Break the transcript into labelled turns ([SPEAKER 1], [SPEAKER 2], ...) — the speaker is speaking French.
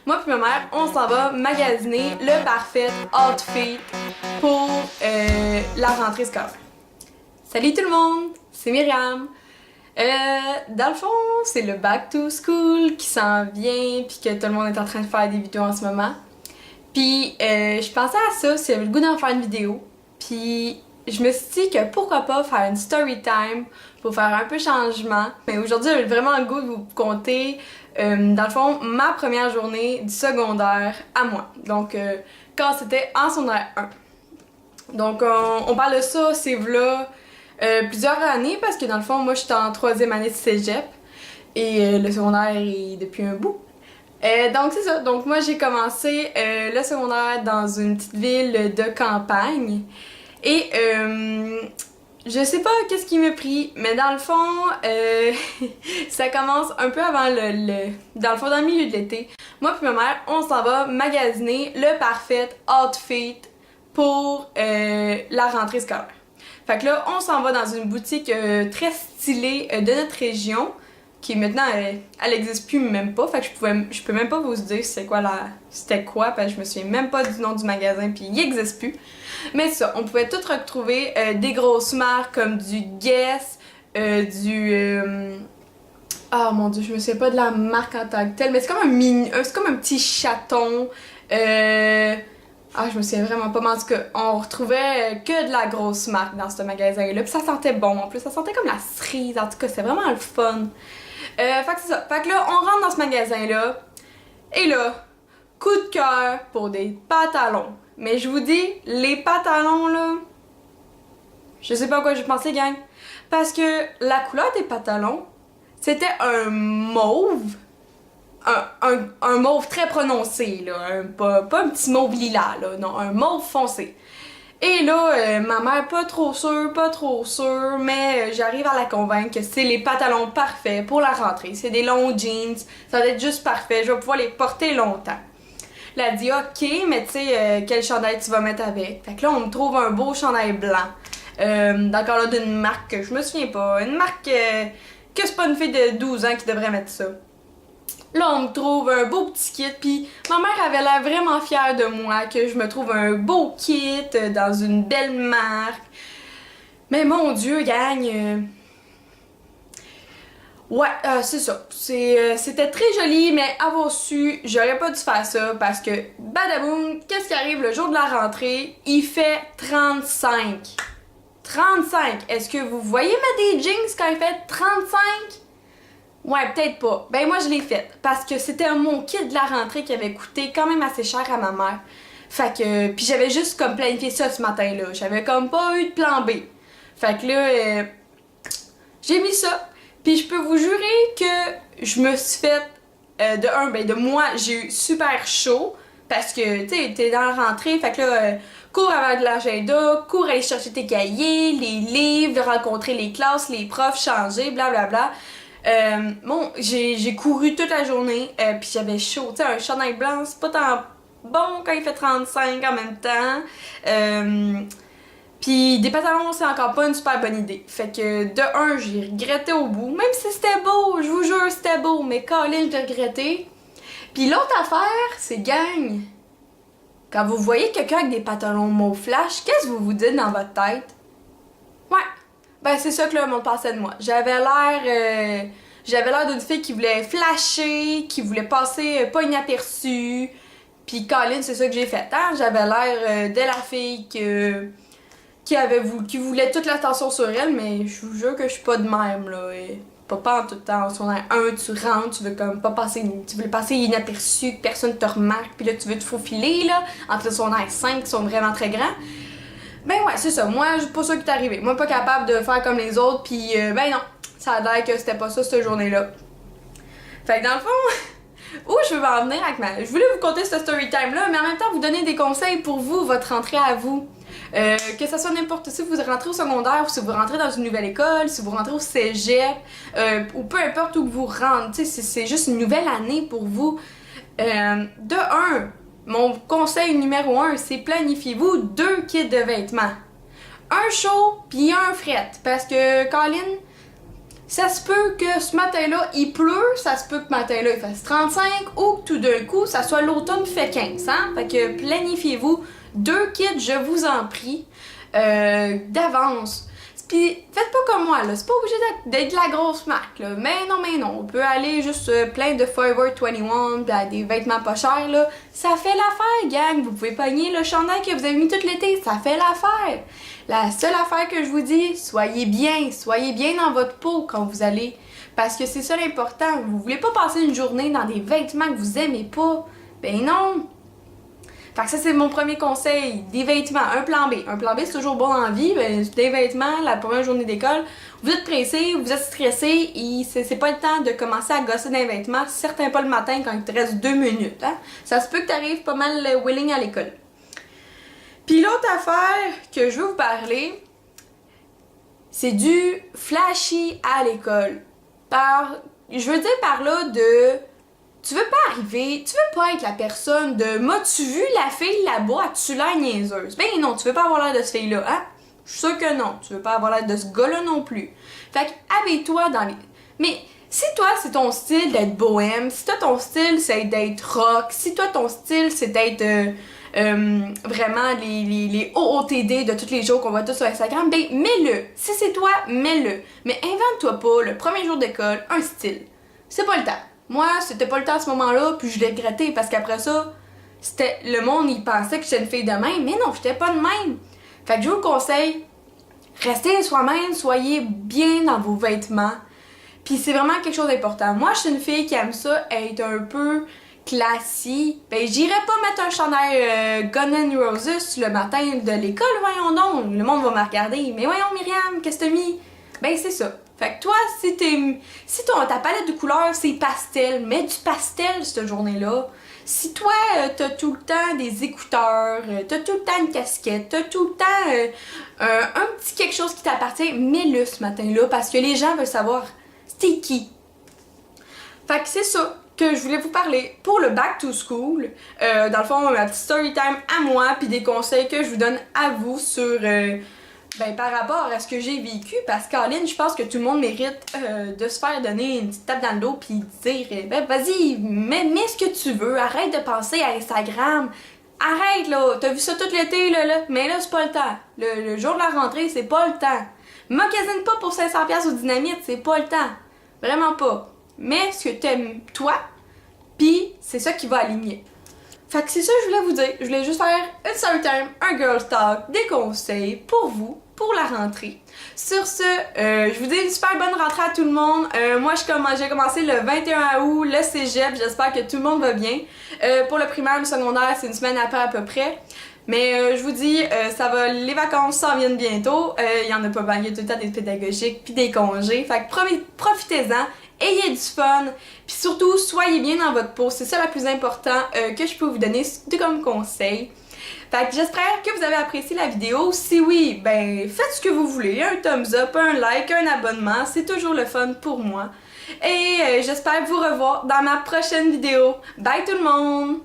[SPEAKER 1] Moi puis ma mère, on s'en va magasiner le parfait outfit pour la rentrée scolaire. Salut tout le monde, c'est Myriam. Dans le fond, c'est le back to school qui s'en vient puis que tout le monde est en train de faire des vidéos en ce moment. Puis je pensais à ça, si j'avais le goût d'en faire une vidéo. Puis je me suis dit que pourquoi pas faire une story time pour faire un peu changement. Mais aujourd'hui, j'avais vraiment le goût de vous conter, dans le fond, ma première journée du secondaire à moi. Donc, quand c'était en secondaire 1. Donc, on parle de ça, c'est v'là plusieurs années parce que dans le fond, moi, j'étais en 3e année de cégep et le secondaire est depuis un bout. Donc, c'est ça. Donc, moi, j'ai commencé le secondaire dans une petite ville de campagne. Et je sais pas qu'est-ce qui m'a pris, mais dans le fond, ça commence un peu avant dans le fond, dans le milieu de l'été. Moi puis ma mère, on s'en va magasiner le parfait outfit pour la rentrée scolaire. Fait que là, on s'en va dans une boutique très stylée de notre région, qui maintenant, elle existe plus même pas. Fait que je peux même pas vous dire c'était quoi, parce que je me souviens même pas du nom du magasin, puis il existe plus. Mais ça, on pouvait tout retrouver des grosses marques comme du Guess, oh mon dieu, je me souviens pas de la marque en tant que telle, mais c'est comme un petit chaton. Je me souviens vraiment pas, mais en tout cas, on retrouvait que de la grosse marque dans ce magasin-là. Puis ça sentait bon en plus, ça sentait comme la cerise. En tout cas, c'était vraiment le fun. Fait que c'est ça. Fait que là, on rentre dans ce magasin-là. Et là, coup de cœur pour des pantalons. Mais je vous dis, les pantalons là, je sais pas à quoi j'ai pensé, gang. Parce que la couleur des pantalons, c'était un mauve. Un mauve très prononcé, là. Pas un petit mauve lilas, là. Non, un mauve foncé. Et là, ma mère, pas trop sûre, mais j'arrive à la convaincre que c'est les pantalons parfaits pour la rentrée. C'est des longs jeans, ça va être juste parfait, je vais pouvoir les porter longtemps. Elle a dit, ok, mais tu sais, quel chandail tu vas mettre avec? Fait que là, on me trouve un beau chandail blanc. D'accord, là, d'une marque que je me souviens pas. Une marque que c'est pas une fille de 12 ans qui devrait mettre ça. Là, on me trouve un beau petit kit, puis ma mère avait l'air vraiment fière de moi, que je me trouve un beau kit dans une belle marque. Mais mon Dieu, gang, ouais, c'est ça. C'était très joli, mais avoir su, j'aurais pas dû faire ça parce que, badaboum, qu'est-ce qui arrive le jour de la rentrée? Il fait 35. 35! Est-ce que vous voyez mettre des jeans quand il fait 35? Ouais, peut-être pas. Ben moi je l'ai faite parce que c'était mon kit de la rentrée qui avait coûté quand même assez cher à ma mère. Fait que puis j'avais juste comme planifié ça ce matin-là. J'avais comme pas eu de plan B. Fait que là j'ai mis ça. Puis je peux vous jurer que je me suis fait de moi, j'ai eu super chaud parce que tu sais, t'es dans la rentrée, fait que là cours avec de l'agenda, cours aller chercher tes cahiers, les livres, rencontrer les classes, les profs, changer, blablabla. Bon, j'ai couru toute la journée, puis j'avais chaud. Tu sais, un chandail blanc, c'est pas tant bon quand il fait 35 en même temps. Puis des pantalons, c'est encore pas une super bonne idée. Fait que de un, j'ai regretté au bout. Même si c'était beau, je vous jure, c'était beau, mais Colin, j'ai regretté. Puis l'autre affaire, c'est gang. Quand vous voyez quelqu'un avec des pantalons mauve flash, qu'est-ce que vous vous dites dans votre tête? Ouais. Ben c'est ça que le monde pensait de moi. J'avais l'air d'une fille qui voulait flasher, qui voulait passer pas inaperçue. Puis Colin, c'est ça que j'ai fait. Hein? J'avais l'air de la fille qui voulait toute l'attention sur elle, mais je vous jure que je suis pas de même là. Et pas en tout temps. En secondaire 1, tu rentres, tu veux comme pas passer, tu veux passer inaperçu, que personne te remarque, puis là tu veux te faufiler là entre le secondaire 5 qui sont vraiment très grands. Ben ouais, c'est ça. Moi, c'est pas ça qui est arrivé. Moi, pas capable de faire comme les autres, puis ben non, ça a l'air que c'était pas ça cette journée-là. Fait que dans le fond, où je veux en venir avec je voulais vous conter ce story time-là, mais en même temps vous donner des conseils pour vous, votre rentrée à vous. Que ça soit n'importe si vous rentrez au secondaire, ou si vous rentrez dans une nouvelle école, si vous rentrez au cégep, ou peu importe où vous rentrez, c'est juste une nouvelle année pour vous. De un, mon conseil numéro 1, c'est planifiez-vous 2 kits de vêtements. Un chaud puis un fret. Parce que, Colin, Ça se peut que ce matin-là, il pleut, ça se peut que ce matin-là, il fasse 35 ou que tout d'un coup, ça soit l'automne qui fait 15, hein? Fait que planifiez-vous 2 kits, je vous en prie, d'avance. Puis faites pas comme moi, là, c'est pas obligé d'être de la grosse marque, là. Mais non, on peut aller juste plein de Forever 21, pis des vêtements pas chers, là. Ça fait l'affaire, gang! Vous pouvez pogner le chandail que vous avez mis tout l'été, ça fait l'affaire! La seule affaire que je vous dis, soyez bien dans votre peau quand vous allez. Parce que c'est ça l'important, vous voulez pas passer une journée dans des vêtements que vous aimez pas. Ben non! Fait que ça, c'est mon premier conseil, des vêtements, un plan B. Un plan B, c'est toujours bon en vie, ben, des vêtements, la première journée d'école, vous êtes pressé, vous êtes stressé, et c'est pas le temps de commencer à gosser des vêtements, certain pas le matin quand il te reste 2 minutes. Hein? Ça se peut que t'arrives pas mal willing à l'école. Puis l'autre affaire que je veux vous parler, c'est du flashy à l'école. Je veux dire par là de... Tu veux pas arriver, tu veux pas être la personne de m'as-tu vu la fille là-bas, as-tu l'air niaiseuse? Ben non, tu veux pas avoir l'air de cette fille-là, hein? Je suis sûre que non, tu veux pas avoir l'air de ce gars-là non plus. Fait que habille-toi dans les... Mais si toi c'est ton style d'être bohème, si toi ton style c'est d'être rock, si toi ton style c'est d'être vraiment les OOTD de tous les jours qu'on voit tous sur Instagram, ben mets-le. Si c'est toi, mets-le. Mais invente-toi pas le premier jour d'école un style. C'est pas le temps. Moi, c'était pas le temps à ce moment-là, puis je l'ai regretté parce qu'après ça, c'était le monde, il pensait que j'étais une fille de même, mais non, j'étais pas de même. Fait que je vous conseille, restez soi-même, soyez bien dans vos vêtements, puis c'est vraiment quelque chose d'important. Moi, je suis une fille qui aime ça, être un peu classique. Ben, j'irais pas mettre un chandail Guns N' Roses le matin de l'école, voyons donc, le monde va me regarder. Mais voyons, Myriam, qu'est-ce que t'as mis? Ben, c'est ça. Fait que toi, si ta palette de couleurs c'est pastel, mets du pastel cette journée-là. Si toi, t'as tout le temps des écouteurs, t'as tout le temps une casquette, t'as tout le temps un petit quelque chose qui t'appartient, mets-le ce matin-là parce que les gens veulent savoir c'était qui. Fait que c'est ça que je voulais vous parler pour le back to school. Dans le fond, ma petite story time à moi puis des conseils que je vous donne à vous sur... Ben, par rapport à ce que j'ai vécu, parce qu'Aline, je pense que tout le monde mérite de se faire donner une petite tape dans le dos puis dire ben vas-y, mets ce que tu veux, arrête de penser à Instagram, arrête là, t'as vu ça tout l'été là, mais là c'est pas le temps. Le jour de la rentrée, c'est pas le temps. Magasine pas pour 500$ au dynamite, c'est pas le temps. Vraiment pas. Mets ce que t'aimes toi, pis c'est ça qui va aligner. Fait que c'est ça que je voulais vous dire. Je voulais juste faire une story time, un girl talk, des conseils pour vous, pour la rentrée. Sur ce, je vous dis une super bonne rentrée à tout le monde. Moi, j'ai commencé le 21 août, le cégep. J'espère que tout le monde va bien. Pour le primaire, le secondaire, c'est une semaine après à peu près. Mais je vous dis, les vacances s'en viennent bientôt. Il y en a pas mal, il y a tout le temps des pédagogiques puis des congés. Fait que profitez-en. Ayez du fun, puis surtout, soyez bien dans votre peau. C'est ça le plus important que je peux vous donner comme conseil. Fait que j'espère que vous avez apprécié la vidéo. Si oui, ben faites ce que vous voulez. Un thumbs up, un like, un abonnement. C'est toujours le fun pour moi. Et j'espère vous revoir dans ma prochaine vidéo. Bye tout le monde!